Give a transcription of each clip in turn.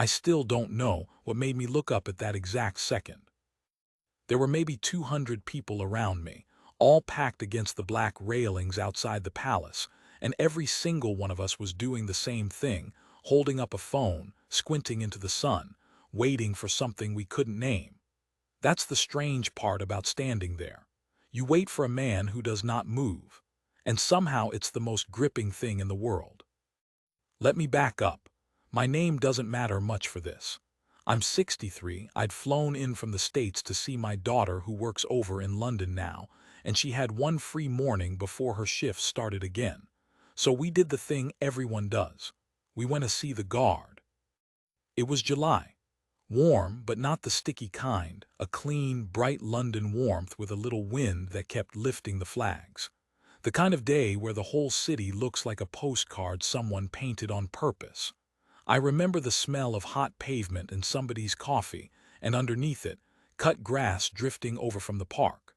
I still don't know what made me look up at that exact second. There were maybe 200 people around me, all packed against the black railings outside the palace, and every single one of us was doing the same thing, holding up a phone, squinting into the sun, waiting for something we couldn't name. That's the strange part about standing there. You wait for a man who does not move, and somehow it's the most gripping thing in the world. Let me back up. My name doesn't matter much for this. I'm 63, I'd flown in from the States to see my daughter who works over in London now, and she had one free morning before her shift started again. So we did the thing everyone does. We went to see the guard. It was July. Warm, but not the sticky kind, a clean, bright London warmth with a little wind that kept lifting the flags. The kind of day where the whole city looks like a postcard someone painted on purpose. I remember the smell of hot pavement and somebody's coffee, and underneath it, cut grass drifting over from the park.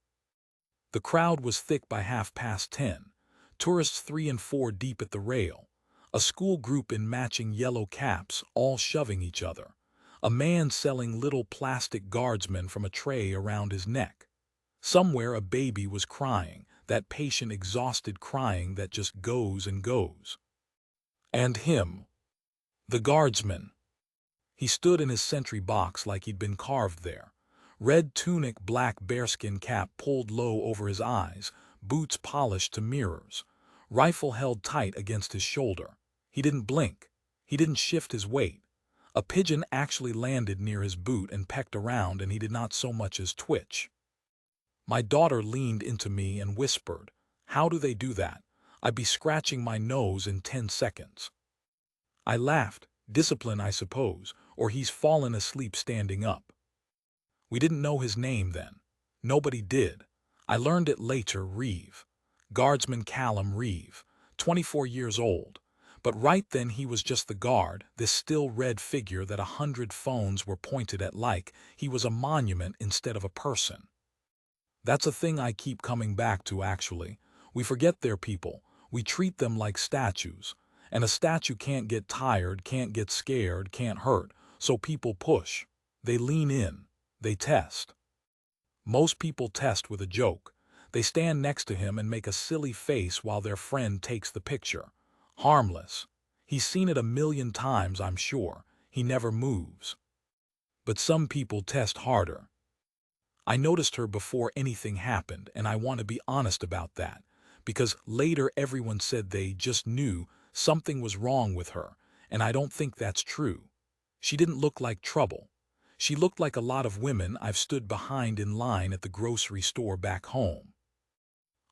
The crowd was thick by 10:30, tourists 3 and 4 deep at the rail, a school group in matching yellow caps all shoving each other, a man selling little plastic guardsmen from a tray around his neck. Somewhere a baby was crying, that patient exhausted crying that just goes and goes. And him. The guardsman. He stood in his sentry box like he'd been carved there. Red tunic, black bearskin cap pulled low over his eyes, boots polished to mirrors, rifle held tight against his shoulder. He didn't blink. He didn't shift his weight. A pigeon actually landed near his boot and pecked around, and he did not so much as twitch. My daughter leaned into me and whispered, "How do they do that? I'd be scratching my nose in 10 seconds." I laughed. Discipline, I suppose, or he's fallen asleep standing up. We didn't know his name then. Nobody did. I learned it later, Reeve. Guardsman Callum Reeve, 24 years old. But right then he was just the guard, this still red figure that 100 phones were pointed at like he was a monument instead of a person. That's a thing I keep coming back to, actually. We forget they're people. We treat them like statues. And a statue can't get tired, can't get scared, can't hurt. So people push. They lean in. They test. Most people test with a joke. They stand next to him and make a silly face while their friend takes the picture. Harmless. He's seen it a million times, I'm sure. He never moves. But some people test harder. I noticed her before anything happened, and I want to be honest about that, because later everyone said they just knew something was wrong with her, and I don't think that's true. She didn't look like trouble. She looked like a lot of women I've stood behind in line at the grocery store back home.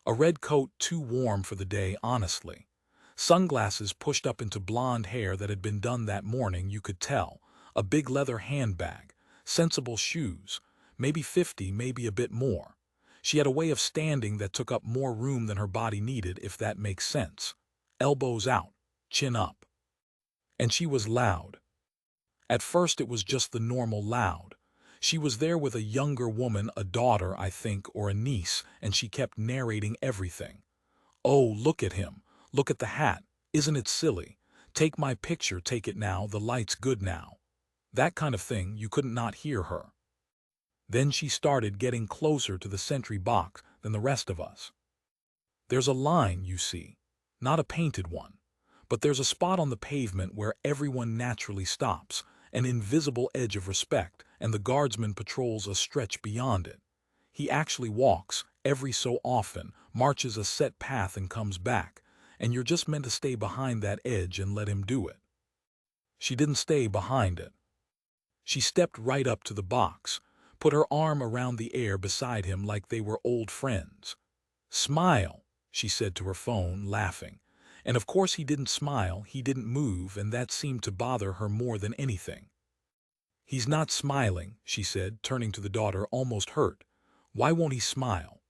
A red coat too warm for the day, honestly. Sunglasses pushed up into blonde hair that had been done that morning, you could tell. A big leather handbag. Sensible shoes. Maybe 50, maybe a bit more. She had a way of standing that took up more room than her body needed, if that makes sense. Elbows out, chin up. And she was loud. At first it was just the normal loud. She was there with a younger woman, a daughter, I think, or a niece, and she kept narrating everything. "Oh, look at him. Look at the hat. Isn't it silly? Take my picture, take it now, the light's good now." That kind of thing. You couldn't not hear her. Then she started getting closer to the sentry box than the rest of us. There's a line, you see. Not a painted one. But there's a spot on the pavement where everyone naturally stops, an invisible edge of respect, and the guardsman patrols a stretch beyond it. He actually walks, every so often, marches a set path and comes back, and you're just meant to stay behind that edge and let him do it. She didn't stay behind it. She stepped right up to the box, put her arm around the air beside him like they were old friends. "Smile," she said to her phone, laughing. And of course he didn't smile, he didn't move, and that seemed to bother her more than anything. "He's not smiling," she said, turning to the daughter, almost hurt. "Why won't he smile?"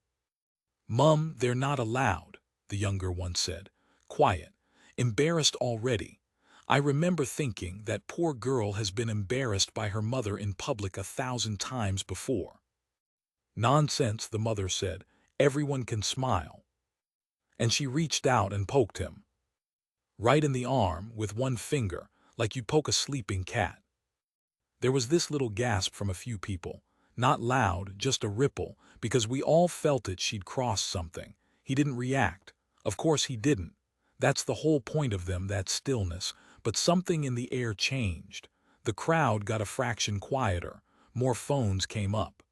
"Mum, they're not allowed," the younger one said. Quiet. Embarrassed already. I remember thinking that poor girl has been embarrassed by her mother in public 1,000 times before. "Nonsense," the mother said. "Everyone can smile." And she reached out and poked him. Right in the arm, with one finger, like you'd poke a sleeping cat. There was this little gasp from a few people. Not loud, just a ripple, because we all felt it. She'd crossed something. He didn't react. Of course he didn't. That's the whole point of them, that stillness. But something in the air changed. The crowd got a fraction quieter. More phones came up.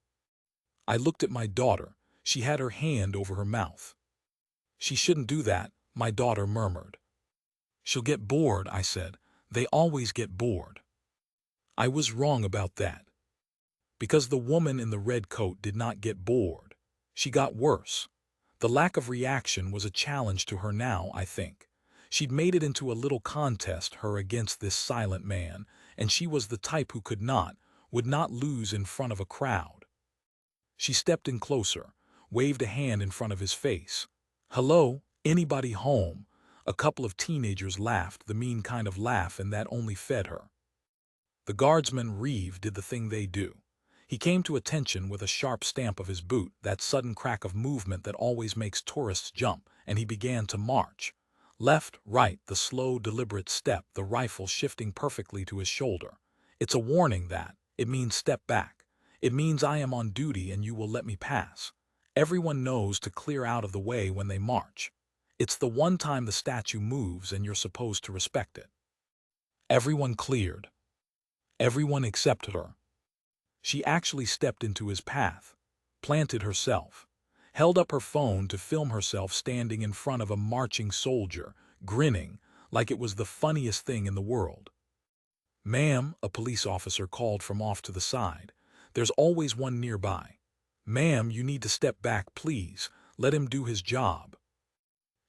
I looked at my daughter. She had her hand over her mouth. "She shouldn't do that," my daughter murmured. "She'll get bored," I said. "They always get bored." I was wrong about that. Because the woman in the red coat did not get bored. She got worse. The lack of reaction was a challenge to her now, I think. She'd made it into a little contest, her against this silent man, and she was the type who would not lose in front of a crowd. She stepped in closer, waved a hand in front of his face. "Hello, anybody home?" A couple of teenagers laughed, the mean kind of laugh, and that only fed her. The guardsman, Reeve, did the thing they do. He came to attention with a sharp stamp of his boot, that sudden crack of movement that always makes tourists jump, and he began to march. Left, right, the slow, deliberate step, the rifle shifting perfectly to his shoulder. It's a warning that. It means step back. It means I am on duty and you will let me pass. Everyone knows to clear out of the way when they march. It's the one time the statue moves and you're supposed to respect it. Everyone cleared. Everyone except her. She actually stepped into his path, planted herself, held up her phone to film herself standing in front of a marching soldier, grinning like it was the funniest thing in the world. "Ma'am," a police officer called from off to the side. "There's always one nearby. Ma'am, you need to step back, please. Let him do his job."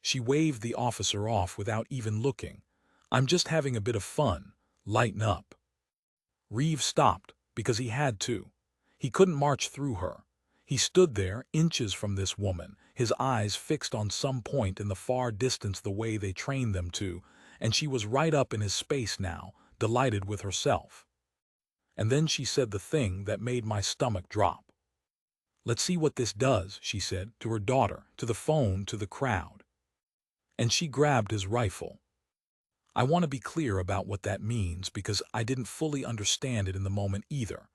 She waved the officer off without even looking. "I'm just having a bit of fun. Lighten up." Reeve stopped because he had to. He couldn't march through her. He stood there, inches from this woman, his eyes fixed on some point in the far distance the way they trained them to, and she was right up in his space now, delighted with herself. And then she said the thing that made my stomach drop. "Let's see what this does," she said, to her daughter, to the phone, to the crowd. And she grabbed his rifle. I want to be clear about what that means because I didn't fully understand it in the moment either.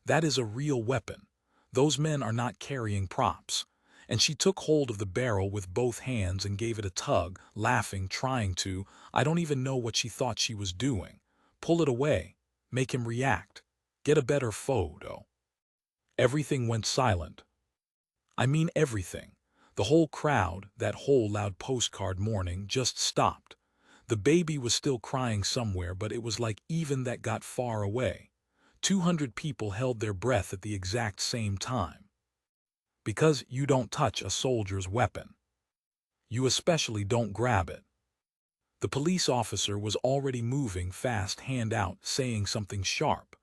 That is a real weapon. Those men are not carrying props. And she took hold of the barrel with both hands and gave it a tug, laughing, trying to, I don't even know what she thought she was doing. Pull it away. Make him react. Get a better photo. Everything went silent. I mean everything. The whole crowd, that whole loud postcard morning, just stopped. The baby was still crying somewhere, but it was like even that got far away. 200 people held their breath at the exact same time. Because you don't touch a soldier's weapon. You especially don't grab it. The police officer was already moving fast, hand out, saying something sharp.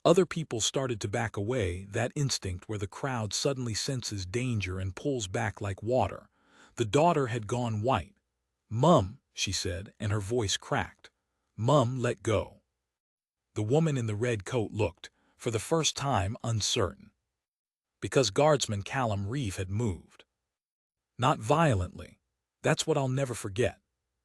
Other people started to back away, that instinct where the crowd suddenly senses danger and pulls back like water. The daughter had gone white. "Mum," she said, and her voice cracked. "Mum, let go." The woman in the red coat looked, for the first time, uncertain. Because Guardsman Callum Reeve had moved. Not violently. That's what I'll never forget.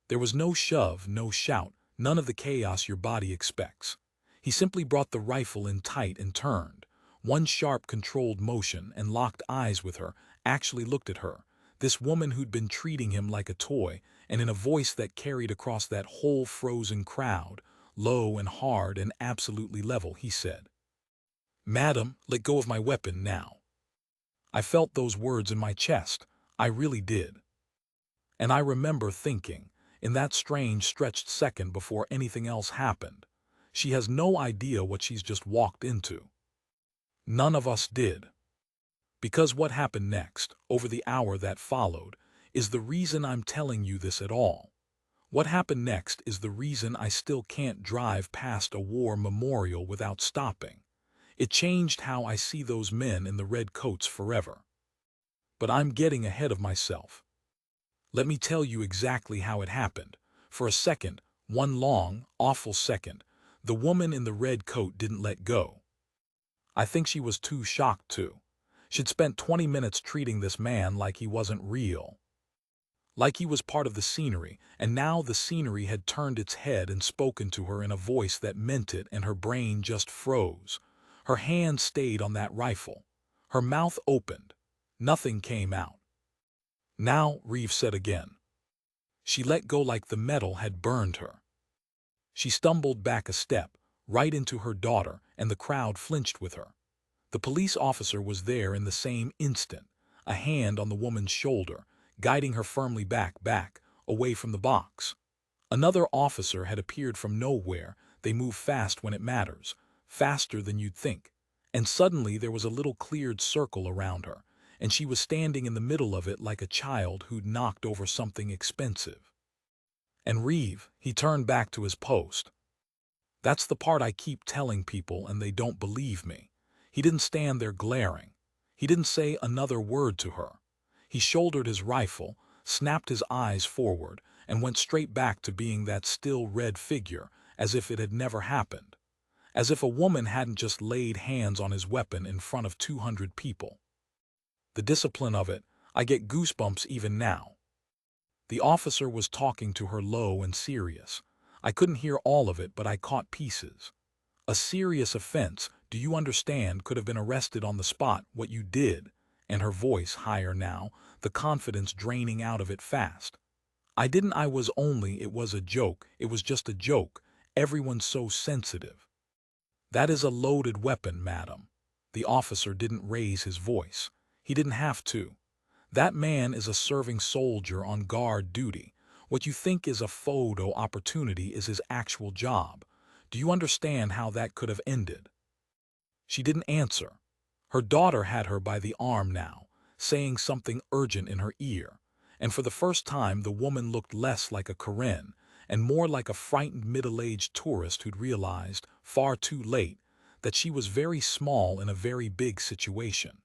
There was no shove, no shout, none of the chaos your body expects. He simply brought the rifle in tight and turned. One sharp, controlled motion, and locked eyes with her, actually looked at her, this woman who'd been treating him like a toy, and in a voice that carried across that whole frozen crowd, low and hard and absolutely level, he said, "Madam, let go of my weapon now." I felt those words in my chest. I really did. And I remember thinking, in that strange stretched second before anything else happened, she has no idea what she's just walked into. None of us did. Because what happened next, over the hour that followed, is the reason I'm telling you this at all. What happened next is the reason I still can't drive past a war memorial without stopping. It changed how I see those men in the red coats forever. But I'm getting ahead of myself. Let me tell you exactly how it happened. For a second, one long, awful second, the woman in the red coat didn't let go. I think she was too shocked to. She'd spent 20 minutes treating this man like he wasn't real. like he was part of the scenery, and now the scenery had turned its head and spoken to her in a voice that meant it, and her brain just froze. Her hand stayed on that rifle. Her mouth opened. Nothing came out. "Now," Reeve said again. She let go like the metal had burned her. She stumbled back a step, right into her daughter, and the crowd flinched with her. The police officer was there in the same instant, a hand on the woman's shoulder, guiding her firmly back, away from the box. Another officer had appeared from nowhere. They move fast when it matters, faster than you'd think. And suddenly there was a little cleared circle around her, and she was standing in the middle of it like a child who'd knocked over something expensive. And Reeve, he turned back to his post. That's the part I keep telling people and they don't believe me. He didn't stand there glaring. He didn't say another word to her. He shouldered his rifle, snapped his eyes forward, and went straight back to being that still red figure, as if it had never happened. As if a woman hadn't just laid hands on his weapon in front of 200 people. The discipline of it, I get goosebumps even now. The officer was talking to her low and serious. I couldn't hear all of it, but I caught pieces. A serious offense, do you understand, could have been arrested on the spot. What you did, and her voice higher now, the confidence draining out of it fast. I was only, it was a joke, it was just a joke, everyone's so sensitive. That is a loaded weapon, madam. The officer didn't raise his voice. He didn't have to. That man is a serving soldier on guard duty. What you think is a photo opportunity is his actual job. Do you understand how that could have ended? She didn't answer. Her daughter had her by the arm now, saying something urgent in her ear, and for the first time the woman looked less like a Karen and more like a frightened middle-aged tourist who'd realized, far too late, that she was very small in a very big situation.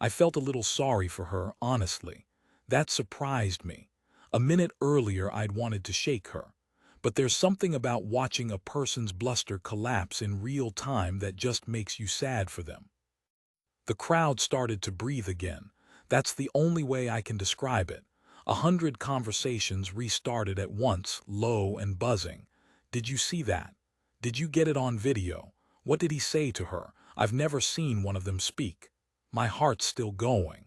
I felt a little sorry for her, honestly. That surprised me. A minute earlier I'd wanted to shake her. But there's something about watching a person's bluster collapse in real time that just makes you sad for them. The crowd started to breathe again. That's the only way I can describe it. 100 conversations restarted at once, low and buzzing. Did you see that? Did you get it on video? What did he say to her? I've never seen one of them speak. My heart's still going.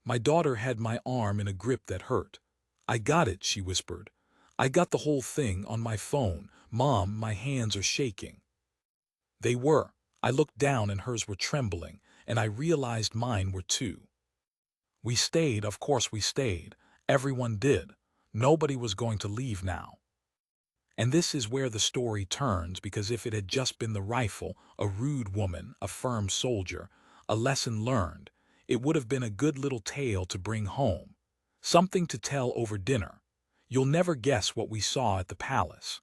My daughter had my arm in a grip that hurt. I got it, she whispered. I got the whole thing on my phone. Mom, my hands are shaking. They were. I looked down and hers were trembling, and I realized mine were too. We stayed, of course we stayed. Everyone did. Nobody was going to leave now. And this is where the story turns, because if it had just been the rifle, a rude woman, a firm soldier, a lesson learned, it would have been a good little tale to bring home. Something to tell over dinner. You'll never guess what we saw at the palace.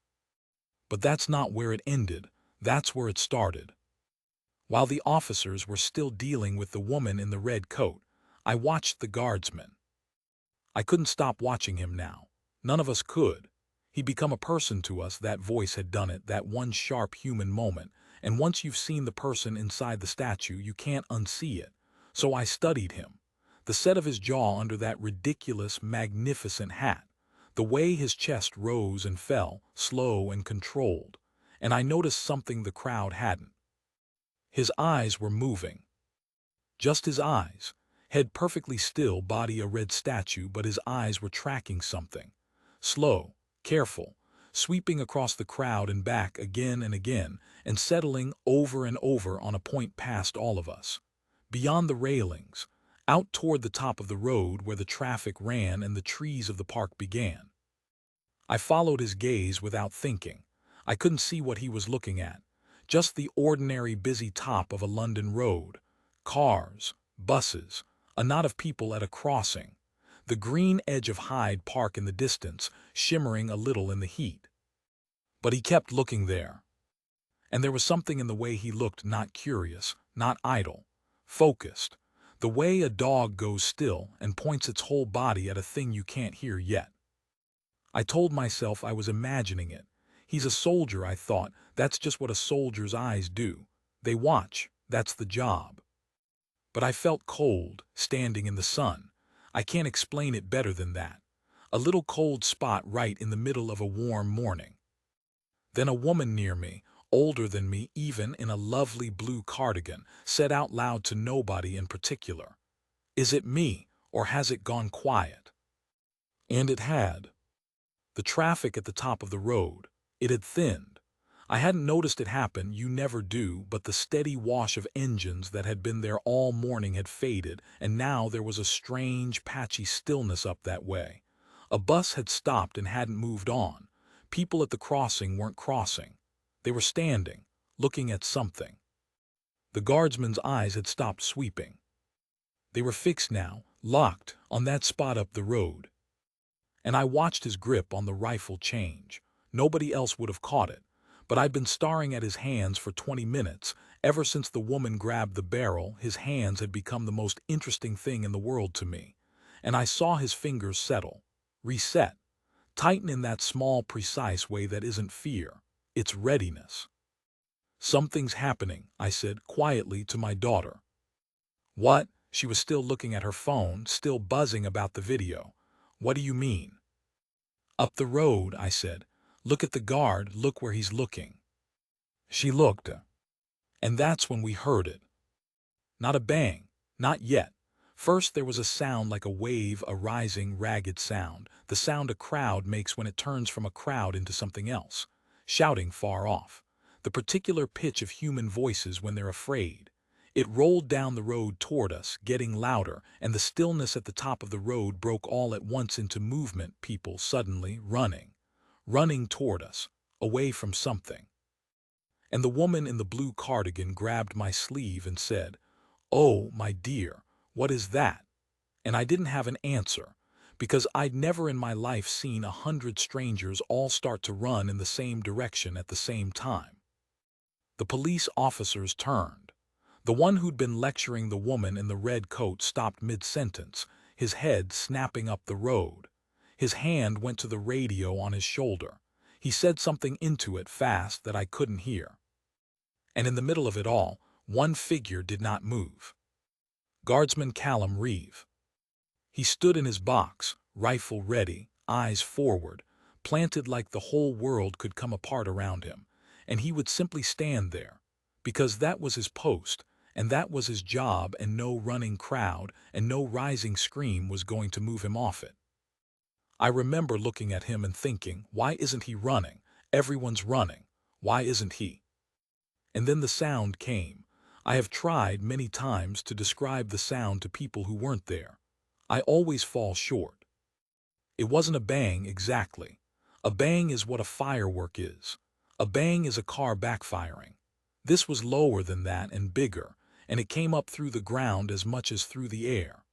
But that's not where it ended. That's where it started. While the officers were still dealing with the woman in the red coat, I watched the guardsman. I couldn't stop watching him now. None of us could. He'd become a person to us. That voice had done it, that one sharp human moment. And once you've seen the person inside the statue, you can't unsee it. So I studied him. The set of his jaw under that ridiculous, magnificent hat. The way his chest rose and fell, slow and controlled. And I noticed something the crowd hadn't. His eyes were moving. Just his eyes. Head perfectly still, body a red statue, but his eyes were tracking something. Slow, careful, sweeping across the crowd and back again and again, and settling over and over on a point past all of us. Beyond the railings, out toward the top of the road where the traffic ran and the trees of the park began. I followed his gaze without thinking. I couldn't see what he was looking at. Just the ordinary busy top of a London road. Cars, buses, a knot of people at a crossing. The green edge of Hyde Park in the distance, shimmering a little in the heat. But he kept looking there. And there was something in the way he looked, not curious, not idle, focused. The way a dog goes still and points its whole body at a thing you can't hear yet. I told myself I was imagining it. He's a soldier, I thought. That's just what a soldier's eyes do. They watch. That's the job. But I felt cold, standing in the sun. I can't explain it better than that. A little cold spot right in the middle of a warm morning. Then a woman near me, older than me even in a lovely blue cardigan, said out loud to nobody in particular, "Is it me, or has it gone quiet?" And it had. The traffic at the top of the road, it had thinned. I hadn't noticed it happen, you never do, but the steady wash of engines that had been there all morning had faded, and now there was a strange, patchy stillness up that way. A bus had stopped and hadn't moved on. People at the crossing weren't crossing. They were standing, looking at something. The guardsman's eyes had stopped sweeping. They were fixed now, locked, on that spot up the road. And I watched his grip on the rifle change. Nobody else would have caught it, but I'd been staring at his hands for 20 minutes. Ever since the woman grabbed the barrel, his hands had become the most interesting thing in the world to me. And I saw his fingers settle, reset, tighten in that small, precise way that isn't fear, it's readiness. "Something's happening," I said quietly to my daughter. "What?" She was still looking at her phone, still buzzing about the video. "What do you mean?" "Up the road," I said. "Look at the guard, look where he's looking." She looked, and that's when we heard it. Not a bang, not yet. First there was a sound like a wave, a rising, ragged sound, the sound a crowd makes when it turns from a crowd into something else, shouting far off, the particular pitch of human voices when they're afraid. It rolled down the road toward us, getting louder, and the stillness at the top of the road broke all at once into movement, people suddenly running toward us, away from something. And the woman in the blue cardigan grabbed my sleeve and said, "Oh, my dear, what is that?" And I didn't have an answer, because I'd never in my life seen 100 strangers all start to run in the same direction at the same time. The police officers turned. The one who'd been lecturing the woman in the red coat stopped mid-sentence, his head snapping up the road. His hand went to the radio on his shoulder. He said something into it fast that I couldn't hear. And in the middle of it all, one figure did not move. Guardsman Callum Reeve. He stood in his box, rifle ready, eyes forward, planted like the whole world could come apart around him, and he would simply stand there, because that was his post, and that was his job, and no running crowd and no rising scream was going to move him off it. I remember looking at him and thinking, why isn't he running? Everyone's running. Why isn't he? And then the sound came. I have tried many times to describe the sound to people who weren't there. I always fall short. It wasn't a bang exactly. A bang is what a firework is. A bang is a car backfiring. This was lower than that and bigger, and it came up through the ground as much as through the air.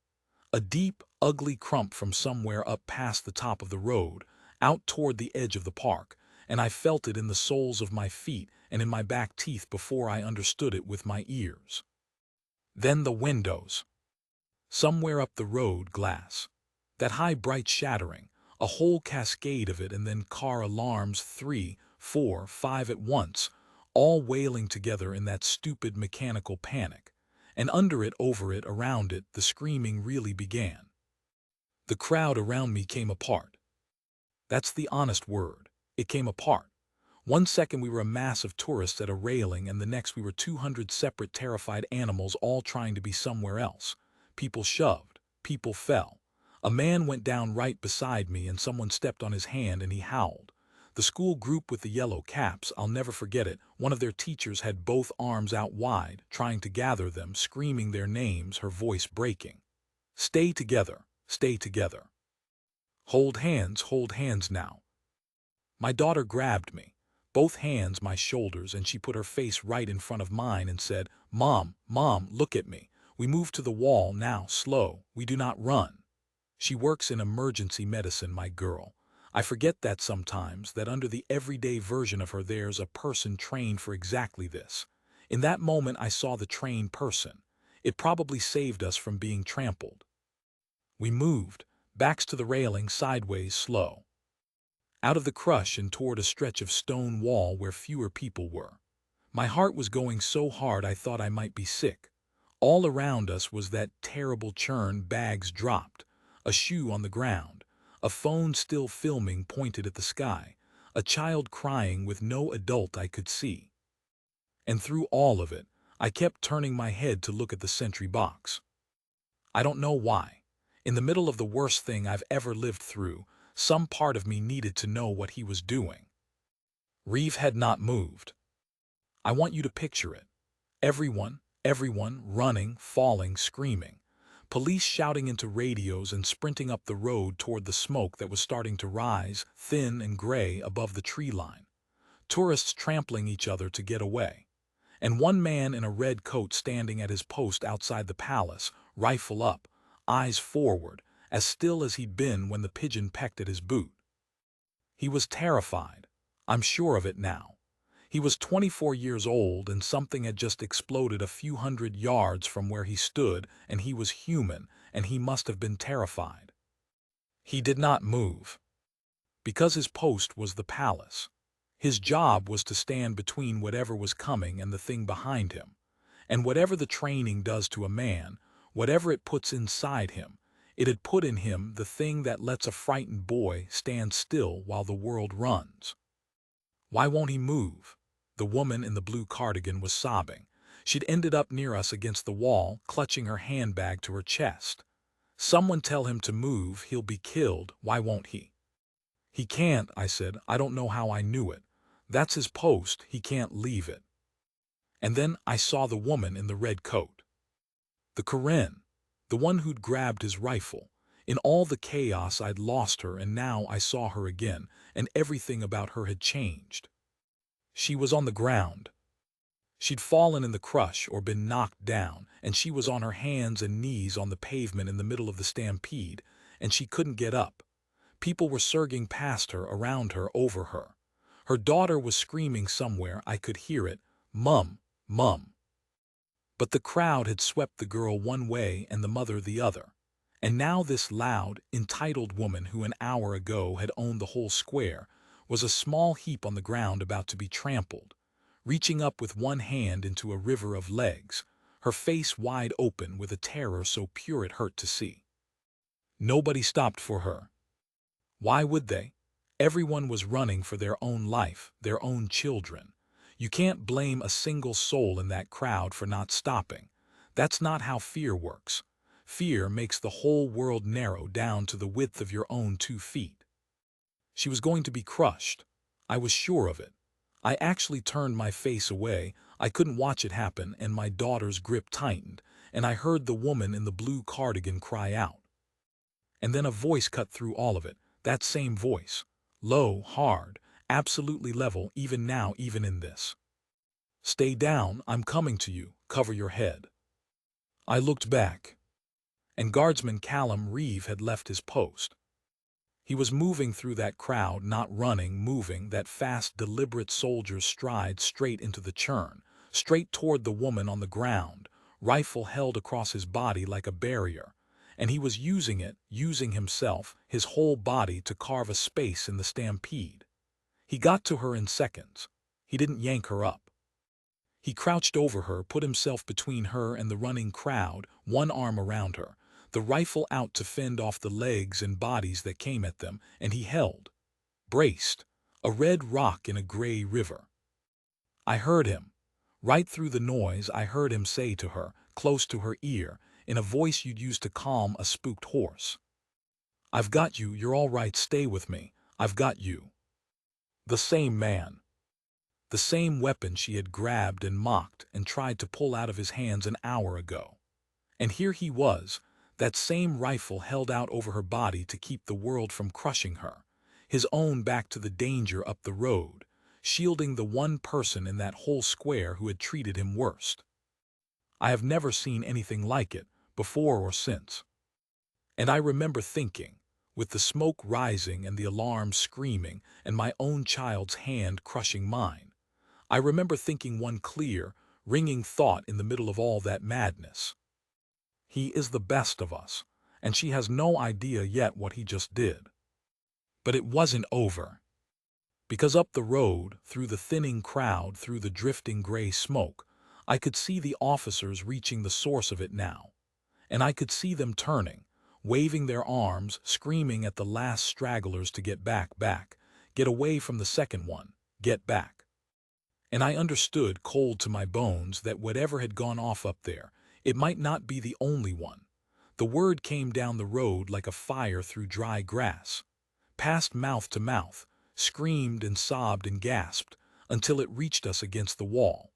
A deep, ugly crump from somewhere up past the top of the road, out toward the edge of the park, and I felt it in the soles of my feet and in my back teeth before I understood it with my ears. Then the windows. Somewhere up the road, glass. That high, bright shattering, a whole cascade of it, and then car alarms, 3, 4, 5 at once, all wailing together in that stupid mechanical panic. And under it, over it, around it, the screaming really began. The crowd around me came apart. That's the honest word. It came apart. One second we were a mass of tourists at a railing, and the next we were 200 separate terrified animals all trying to be somewhere else. People shoved. People fell. A man went down right beside me, and someone stepped on his hand and he howled. The school group with the yellow caps, I'll never forget it, one of their teachers had both arms out wide, trying to gather them, screaming their names, her voice breaking. Stay together. Stay together. Hold hands now. My daughter grabbed me, both hands my shoulders, and she put her face right in front of mine and said, Mom, look at me. We move to the wall now, slow. We do not run. She works in emergency medicine, my girl. I forget that sometimes, that under the everyday version of her there's a person trained for exactly this. In that moment I saw the trained person. It probably saved us from being trampled. We moved, backs to the railing, sideways, slow. Out of the crush and toward a stretch of stone wall where fewer people were. My heart was going so hard I thought I might be sick. All around us was that terrible churn, bags dropped. a shoe on the ground, a phone still filming pointed at the sky, a child crying with no adult I could see. And through all of it, I kept turning my head to look at the sentry box. I don't know why. In the middle of the worst thing I've ever lived through, some part of me needed to know what he was doing. Reeve had not moved. I want you to picture it. Everyone running, falling, screaming. Police shouting into radios and sprinting up the road toward the smoke that was starting to rise, thin and gray, above the tree line. Tourists trampling each other to get away. And one man in a red coat standing at his post outside the palace, rifle up, eyes forward, as still as he'd been when the pigeon pecked at his boot. He was terrified. I'm sure of it now. He was 24 years old and something had just exploded a few hundred yards from where he stood, and he was human, and he must have been terrified. He did not move. Because his post was the palace. His job was to stand between whatever was coming and the thing behind him. And whatever the training does to a man, whatever it puts inside him, it had put in him the thing that lets a frightened boy stand still while the world runs. Why won't he move? The woman in the blue cardigan was sobbing. She'd ended up near us against the wall, clutching her handbag to her chest. Someone tell him to move, he'll be killed. Why won't he? He can't, I said. I don't know how I knew it. That's his post, he can't leave it. And then I saw the woman in the red coat. The Karen, the one who'd grabbed his rifle. In all the chaos I'd lost her, and now I saw her again, and everything about her had changed. She was on the ground. She'd fallen in the crush or been knocked down, and she was on her hands and knees on the pavement in the middle of the stampede, and she couldn't get up. People were surging past her, around her, over her. Her daughter was screaming somewhere, I could hear it, "Mum, Mum." But the crowd had swept the girl one way and the mother the other. And now this loud, entitled woman who an hour ago had owned the whole square was a small heap on the ground about to be trampled, reaching up with one hand into a river of legs, her face wide open with a terror so pure it hurt to see. Nobody stopped for her. Why would they? Everyone was running for their own life, their own children. You can't blame a single soul in that crowd for not stopping. That's not how fear works. Fear makes the whole world narrow down to the width of your own 2 feet. She was going to be crushed. I was sure of it. I actually turned my face away. I couldn't watch it happen, and my daughter's grip tightened, and I heard the woman in the blue cardigan cry out. And then a voice cut through all of it, that same voice. Low, hard, absolutely level, even now, even in this. "Stay down, I'm coming to you, cover your head." I looked back. And Guardsman Callum Reeve had left his post. He was moving through that crowd, not running, moving, that fast, deliberate soldier's stride straight into the churn, straight toward the woman on the ground, rifle held across his body like a barrier, and he was using it, using himself, his whole body to carve a space in the stampede. He got to her in seconds. He didn't yank her up. He crouched over her, put himself between her and the running crowd, one arm around her, the rifle out to fend off the legs and bodies that came at them, and he held, braced, a red rock in a gray river. I heard him. Right through the noise, I heard him say to her, close to her ear, in a voice you'd use to calm a spooked horse. "I've got you, you're all right, stay with me, I've got you." The same man. The same weapon she had grabbed and mocked and tried to pull out of his hands an hour ago. And here he was, that same rifle held out over her body to keep the world from crushing her, his own back to the danger up the road, shielding the one person in that whole square who had treated him worst. I have never seen anything like it, before or since. And I remember thinking, with the smoke rising and the alarm screaming and my own child's hand crushing mine, I remember thinking one clear, ringing thought in the middle of all that madness. He is the best of us, and she has no idea yet what he just did. But it wasn't over. Because up the road, through the thinning crowd, through the drifting gray smoke, I could see the officers reaching the source of it now. And I could see them turning, waving their arms, screaming at the last stragglers to get back, get away from the second one, get back. And I understood, cold to my bones, that whatever had gone off up there, it might not be the only one. The word came down the road like a fire through dry grass, passed mouth to mouth, screamed and sobbed and gasped, until it reached us against the wall.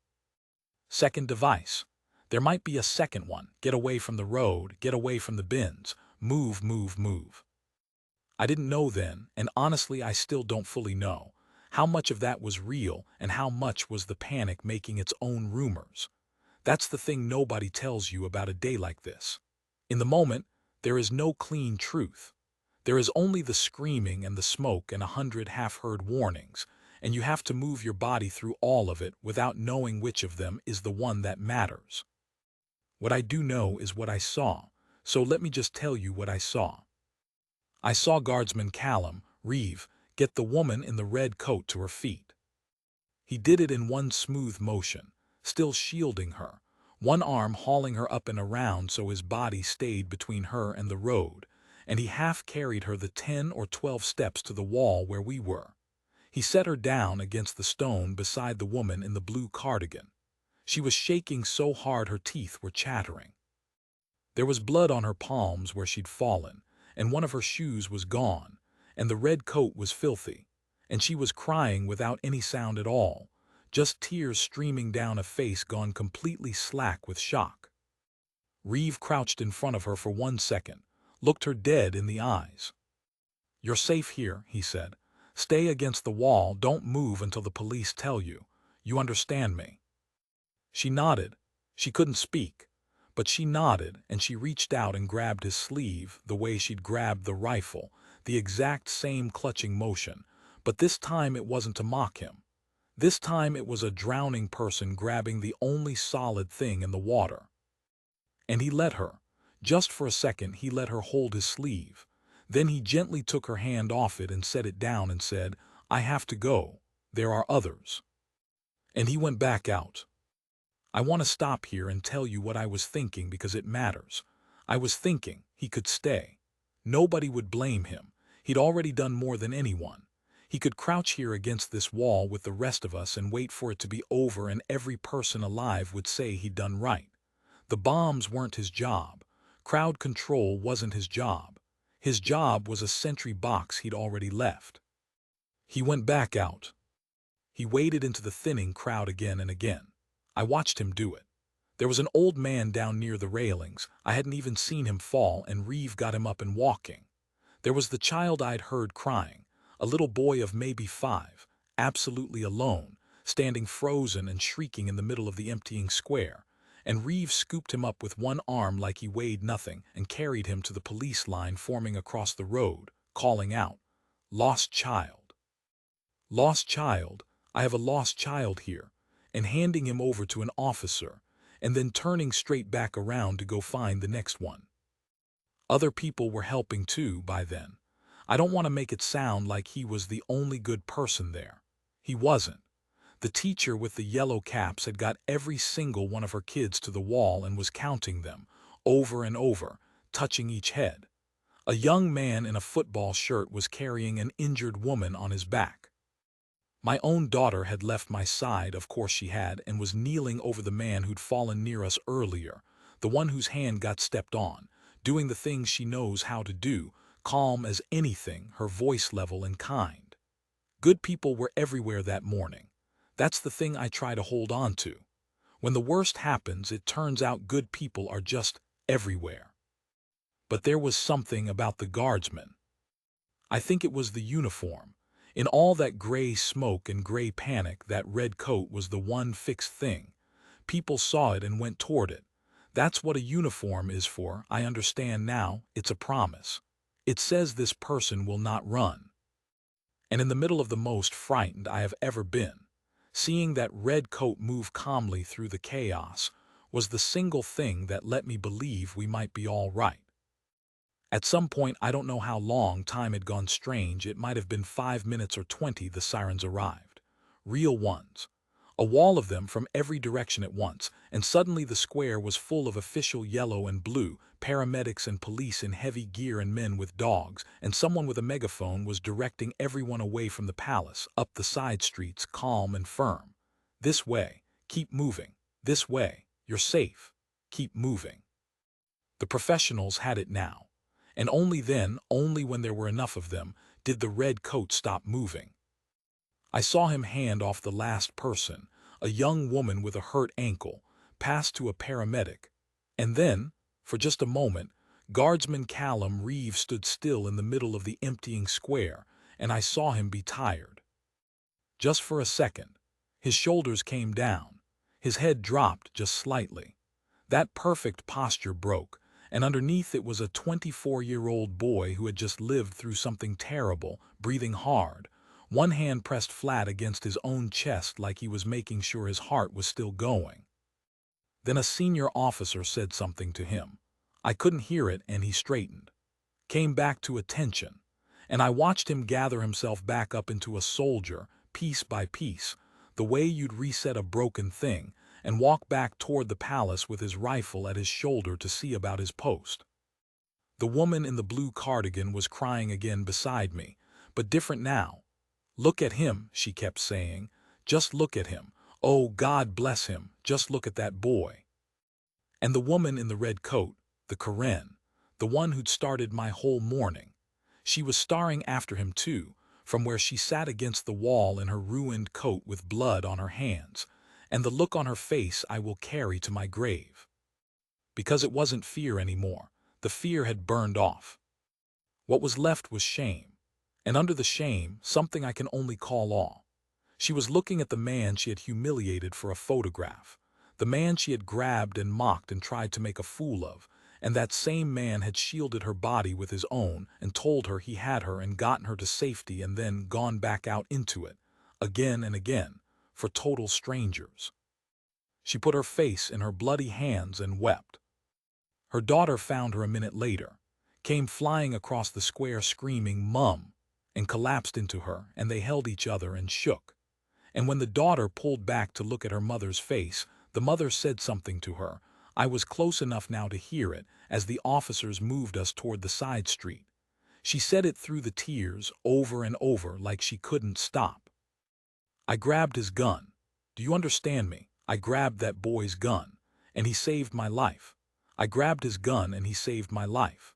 Second device. There might be a second one. Get away from the road, get away from the bins, move, move, move. I didn't know then, and honestly I still don't fully know, how much of that was real and how much was the panic making its own rumors. That's the thing nobody tells you about a day like this. In the moment, there is no clean truth. There is only the screaming and the smoke and 100 half-heard warnings, and you have to move your body through all of it without knowing which of them is the one that matters. What I do know is what I saw, so let me just tell you what I saw. I saw Guardsman Callum, Reeve, get the woman in the red coat to her feet. He did it in one smooth motion, still shielding her, one arm hauling her up and around so his body stayed between her and the road, and he half carried her the 10 or 12 steps to the wall where we were. He set her down against the stone beside the woman in the blue cardigan. She was shaking so hard her teeth were chattering. There was blood on her palms where she'd fallen, and one of her shoes was gone, and the red coat was filthy, and she was crying without any sound at all, just tears streaming down a face gone completely slack with shock. Reeve crouched in front of her for 1 second, looked her dead in the eyes. "You're safe here," he said. "Stay against the wall, don't move until the police tell you. You understand me?" She nodded. She couldn't speak, but she nodded, and she reached out and grabbed his sleeve the way she'd grabbed the rifle, the exact same clutching motion, but this time it wasn't to mock him. This time it was a drowning person grabbing the only solid thing in the water. And he let her. Just for a second he let her hold his sleeve. Then he gently took her hand off it and set it down and said, "I have to go. There are others." And he went back out. I want to stop here and tell you what I was thinking because it matters. I was thinking he could stay. Nobody would blame him. He'd already done more than anyone. He could crouch here against this wall with the rest of us and wait for it to be over, and every person alive would say he'd done right. The bombs weren't his job. Crowd control wasn't his job. His job was a sentry box he'd already left. He went back out. He waded into the thinning crowd again and again. I watched him do it. There was an old man down near the railings. I hadn't even seen him fall, and Reeve got him up and walking. There was the child I'd heard crying, a little boy of maybe 5, absolutely alone, standing frozen and shrieking in the middle of the emptying square, and Reeve scooped him up with one arm like he weighed nothing and carried him to the police line forming across the road, calling out, "Lost child. Lost child, I have a lost child here," and handing him over to an officer, and then turning straight back around to go find the next one. Other people were helping too by then. I don't want to make it sound like he was the only good person there. He wasn't. The teacher with the yellow caps had got every single one of her kids to the wall and was counting them, over and over, touching each head. A young man in a football shirt was carrying an injured woman on his back. My own daughter had left my side, of course she had, and was kneeling over the man who'd fallen near us earlier, the one whose hand got stepped on, doing the things she knows how to do, calm as anything, her voice level and kind. Good people were everywhere that morning. That's the thing I try to hold on to. When the worst happens, it turns out good people are just everywhere. But there was something about the guardsmen. I think it was the uniform. In all that gray smoke and gray panic, that red coat was the one fixed thing. People saw it and went toward it. That's what a uniform is for. I understand now. It's a promise. It says this person will not run. And in the middle of the most frightened I have ever been, seeing that red coat move calmly through the chaos was the single thing that let me believe we might be all right. At some point, I don't know how long, time had gone strange, it might have been 5 minutes or 20, the sirens arrived. Real ones. A wall of them from every direction at once, and suddenly the square was full of official yellow and blue, paramedics and police in heavy gear and men with dogs, and someone with a megaphone was directing everyone away from the palace, up the side streets, calm and firm. This way, keep moving. This way, you're safe. Keep moving. The professionals had it now. And only then, only when there were enough of them, did the red coat stop moving. I saw him hand off the last person, a young woman with a hurt ankle, pass to a paramedic. And then, for just a moment, Guardsman Callum Reeve stood still in the middle of the emptying square, and I saw him be tired. Just for a second. His shoulders came down. His head dropped just slightly. That perfect posture broke, and underneath it was a 24-year-old boy who had just lived through something terrible, breathing hard, one hand pressed flat against his own chest like he was making sure his heart was still going. Then a senior officer said something to him. I couldn't hear it, and he straightened. Came back to attention, and I watched him gather himself back up into a soldier, piece by piece, the way you'd reset a broken thing, and walk back toward the palace with his rifle at his shoulder to see about his post. The woman in the blue cardigan was crying again beside me, but different now. Look at him, she kept saying. Just look at him. Oh, God bless him. Just look at that boy. And the woman in the red coat, the Karen, the one who'd started my whole morning, she was staring after him too, from where she sat against the wall in her ruined coat with blood on her hands, and the look on her face I will carry to my grave. Because it wasn't fear anymore. The fear had burned off. What was left was shame. And under the shame, something I can only call awe. She was looking at the man she had humiliated for a photograph, the man she had grabbed and mocked and tried to make a fool of, and that same man had shielded her body with his own and told her he had her and gotten her to safety and then gone back out into it, again and again, for total strangers. She put her face in her bloody hands and wept. Her daughter found her a minute later, came flying across the square screaming, "Mum!" and collapsed into her, and they held each other and shook. And when the daughter pulled back to look at her mother's face, the mother said something to her. I was close enough now to hear it as the officers moved us toward the side street. She said it through the tears, over and over, like she couldn't stop. I grabbed his gun. Do you understand me? I grabbed that boy's gun, and he saved my life. I grabbed his gun and he saved my life.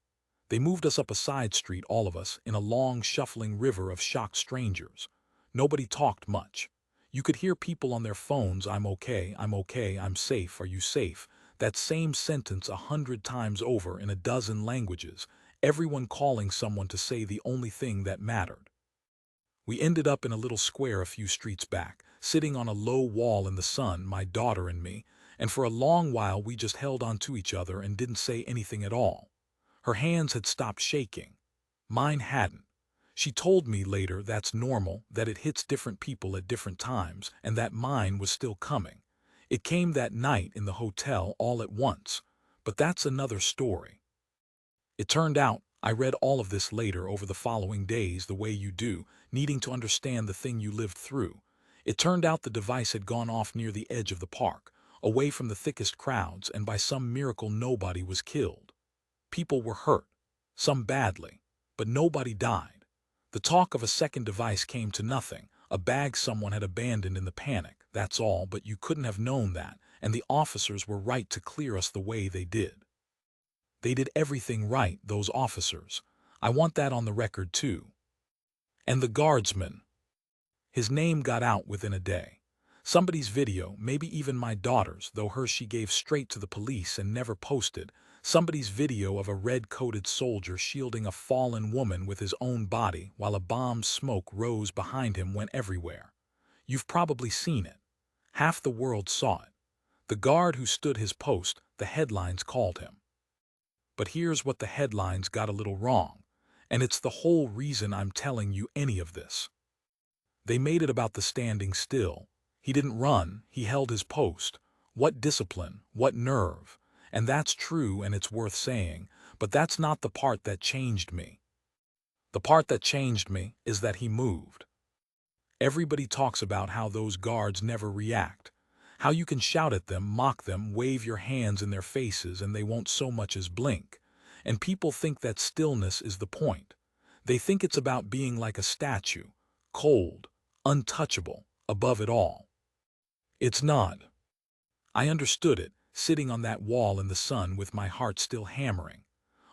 They moved us up a side street, all of us, in a long, shuffling river of shocked strangers. Nobody talked much. You could hear people on their phones, I'm okay, I'm safe, are you safe? That same sentence 100 times over in a dozen languages, everyone calling someone to say the only thing that mattered. We ended up in a little square a few streets back, sitting on a low wall in the sun, my daughter and me, and for a long while we just held on to each other and didn't say anything at all. Her hands had stopped shaking. Mine hadn't. She told me later that's normal, that it hits different people at different times, and that mine was still coming. It came that night in the hotel all at once, but that's another story. It turned out, I read all of this later over the following days the way you do, needing to understand the thing you lived through. It turned out the device had gone off near the edge of the park, away from the thickest crowds, and by some miracle nobody was killed. People were hurt, some badly, but nobody died. The talk of a second device came to nothing, a bag someone had abandoned in the panic, that's all, but you couldn't have known that, and the officers were right to clear us the way they did. They did everything right, those officers. I want that on the record too. And the guardsman. His name got out within a day. Somebody's video, maybe even my daughter's, though hers she gave straight to the police and never posted, somebody's video of a red-coated soldier shielding a fallen woman with his own body while a bomb's smoke rose behind him went everywhere. You've probably seen it. Half the world saw it. The guard who stood his post, the headlines called him. But here's what the headlines got a little wrong, and it's the whole reason I'm telling you any of this. They made it about the standing still. He didn't run, he held his post. What discipline, what nerve. And that's true and it's worth saying, but that's not the part that changed me. The part that changed me is that he moved. Everybody talks about how those guards never react, how you can shout at them, mock them, wave your hands in their faces and they won't so much as blink. And people think that stillness is the point. They think it's about being like a statue, cold, untouchable, above it all. It's not. I understood it, sitting on that wall in the sun with my heart still hammering.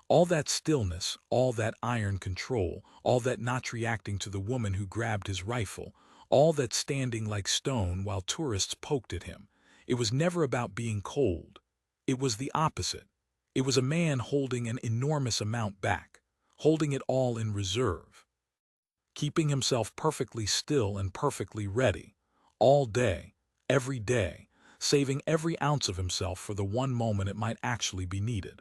All that stillness, all that iron control, all that not reacting to the woman who grabbed his rifle, all that standing like stone while tourists poked at him. It was never about being cold. It was the opposite. It was a man holding an enormous amount back, holding it all in reserve, keeping himself perfectly still and perfectly ready, all day, every day, saving every ounce of himself for the one moment it might actually be needed.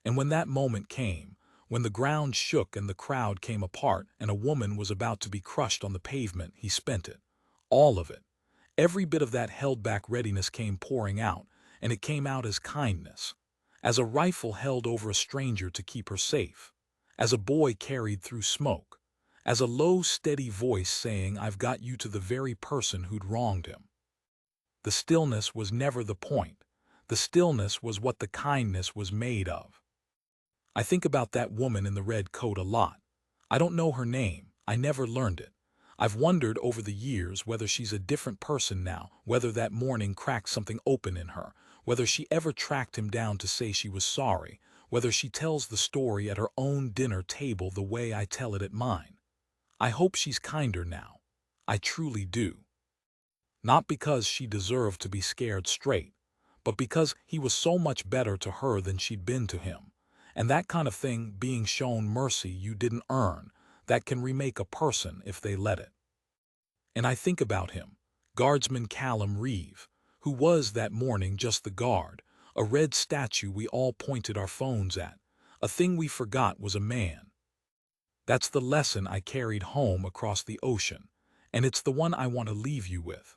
And when that moment came, when the ground shook and the crowd came apart and a woman was about to be crushed on the pavement, he spent it. All of it. Every bit of that held-back readiness came pouring out, and it came out as kindness. As a rifle held over a stranger to keep her safe. As a boy carried through smoke. As a low, steady voice saying, "I've got you," to the very person who'd wronged him. The stillness was never the point. The stillness was what the kindness was made of. I think about that woman in the red coat a lot. I don't know her name. I never learned it. I've wondered over the years whether she's a different person now, whether that morning cracked something open in her, whether she ever tracked him down to say she was sorry, whether she tells the story at her own dinner table the way I tell it at mine. I hope she's kinder now. I truly do. Not because she deserved to be scared straight, but because he was so much better to her than she'd been to him. And that kind of thing, being shown mercy you didn't earn, that can remake a person if they let it. And I think about him, Guardsman Callum Reeve, who was that morning just the guard, a red statue we all pointed our phones at. A thing we forgot was a man. That's the lesson I carried home across the ocean, and it's the one I want to leave you with.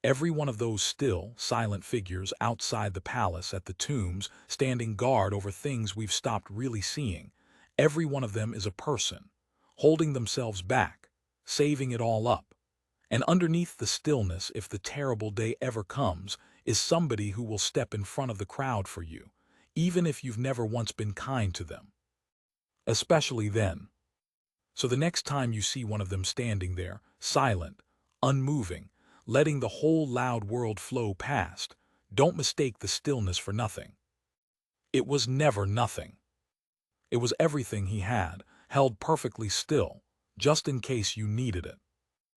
Every one of those still, silent figures outside the palace at the tombs, standing guard over things we've stopped really seeing, every one of them is a person, holding themselves back, saving it all up. And underneath the stillness, if the terrible day ever comes, is somebody who will step in front of the crowd for you, even if you've never once been kind to them. Especially then. So the next time you see one of them standing there, silent, unmoving, letting the whole loud world flow past, don't mistake the stillness for nothing. It was never nothing. It was everything he had, held perfectly still, just in case you needed it.